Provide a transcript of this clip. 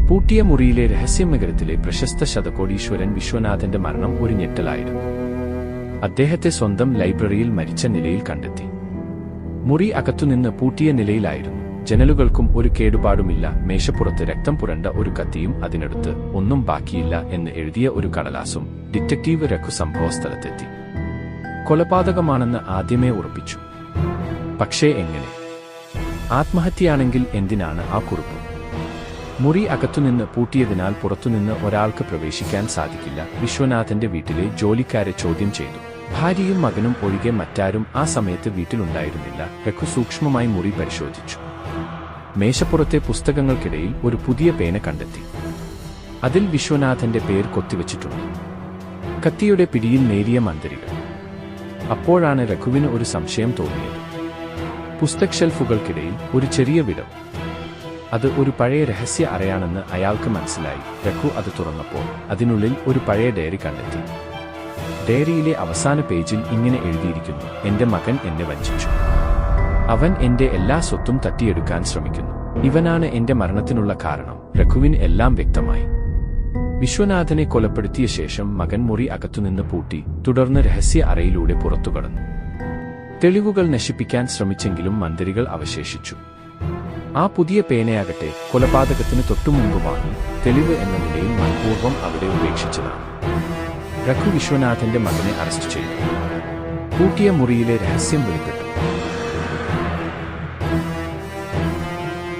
പൂട്ടിയ മുറിയിലെ രഹസ്യമഗരത്തിലെ പ്രശസ്ത ശതകോടീശ്വരൻ വിശ്വനാഥന്റെ മരണം ഒരു ഞെട്ടലായിരുന്നു. അദ്ദേഹത്തെ സ്വന്തം ലൈബ്രറിയിൽ മരിച്ച നിലയിൽ കണ്ടെത്തി. മുറി അകത്തുനിന്ന് പൂട്ടിയ നിലയിലായിരുന്നു. ജനലുകൾക്കും ഒരു കേടുപാടുമില്ല. മേശപ്പുറത്ത് രക്തം പുരണ്ട ഒരു കത്തിയും അതിനടുത്ത് ഒന്നും ബാക്കിയില്ല എന്ന് എഴുതിയ ഒരു കടലാസും. ഡിറ്റക്റ്റീവ് രഘു സംഭവസ്ഥലത്തെത്തി. കൊലപാതകമാണെന്ന് ആദ്യമേ ഉറപ്പിച്ചു. പക്ഷേ എങ്ങനെ? ആത്മഹത്യയാണെങ്കിൽ എന്തിനാണ് ആ കുറിപ്പ്? മുറി അകത്തുനിന്ന് പൂട്ടിയതിനാൽ പുറത്തുനിന്ന് ഒരാൾക്ക് പ്രവേശിക്കാൻ സാധിക്കില്ല. വിശ്വനാഥന്റെ വീട്ടിലെ ജോലിക്കാരെ ചോദ്യം ചെയ്തു. ഭാര്യയും മകനും ഒഴികെ മറ്റാരും ആ സമയത്ത് വീട്ടിലുണ്ടായിരുന്നില്ല. രഘു സൂക്ഷ്മമായി മുറി പരിശോധിച്ചു. മേശപ്പുറത്തെ പുസ്തകങ്ങൾക്കിടയിൽ ഒരു പുതിയ പേന കണ്ടെത്തി. അതിൽ വിശ്വനാഥന്റെ പേര് കൊത്തിവച്ചിട്ടുണ്ട്. കത്തിയുടെ പിടിയിൽ നേരിയ മന്ദരികൾ. അപ്പോഴാണ് രഘുവിന് ഒരു സംശയം തോന്നിയത്. പുസ്തക ഷെൽഫുകൾക്കിടയിൽ ഒരു ചെറിയ വിടവ്. അത് ഒരു പഴയ രഹസ്യ അറയാണെന്ന് അയാൾക്ക് മനസ്സിലായി. രഘു അത് തുറന്നപ്പോൾ അതിനുള്ളിൽ ഒരു പഴയ ഡയറി കണ്ടെത്തി. ഡയറിയിലെ അവസാന പേജിൽ ഇങ്ങനെ എഴുതിയിരിക്കുന്നു: എന്റെ മകൻ എന്നെ വഞ്ചിച്ചു. അവൻ എന്റെ എല്ലാ സ്വത്തും തട്ടിയെടുക്കാൻ ശ്രമിക്കുന്നു. ഇവനാണ് എന്റെ മരണത്തിനുള്ള കാരണം. രഘുവിന് എല്ലാം വ്യക്തമായി. വിശ്വനാഥനെ കൊലപ്പെടുത്തിയ ശേഷം മകൻ മുറി അകത്തുനിന്ന് പൂട്ടി. തുടർന്ന് രഹസ്യ അറയിലൂടെ പുറത്തുകടന്നു. തെളിവുകൾ നശിപ്പിക്കാൻ ശ്രമിച്ചെങ്കിലും മന്ദിരികൾ അവശേഷിച്ചു. ആ പുതിയ പേനയാകട്ടെ കൊലപാതകത്തിന് തൊട്ടുമുമ്പ് വാങ്ങി തെളിവ് എന്ന നിലയിൽ മനഃപൂർവ്വം അവിടെ ഉപേക്ഷിച്ചതാണ്. രഘു വിശ്വനാഥന്റെ മകനെ അറസ്റ്റ് ചെയ്തു. പൂട്ടിയ മുറിയിലെ രഹസ്യം വെളിപ്പെട്ടു.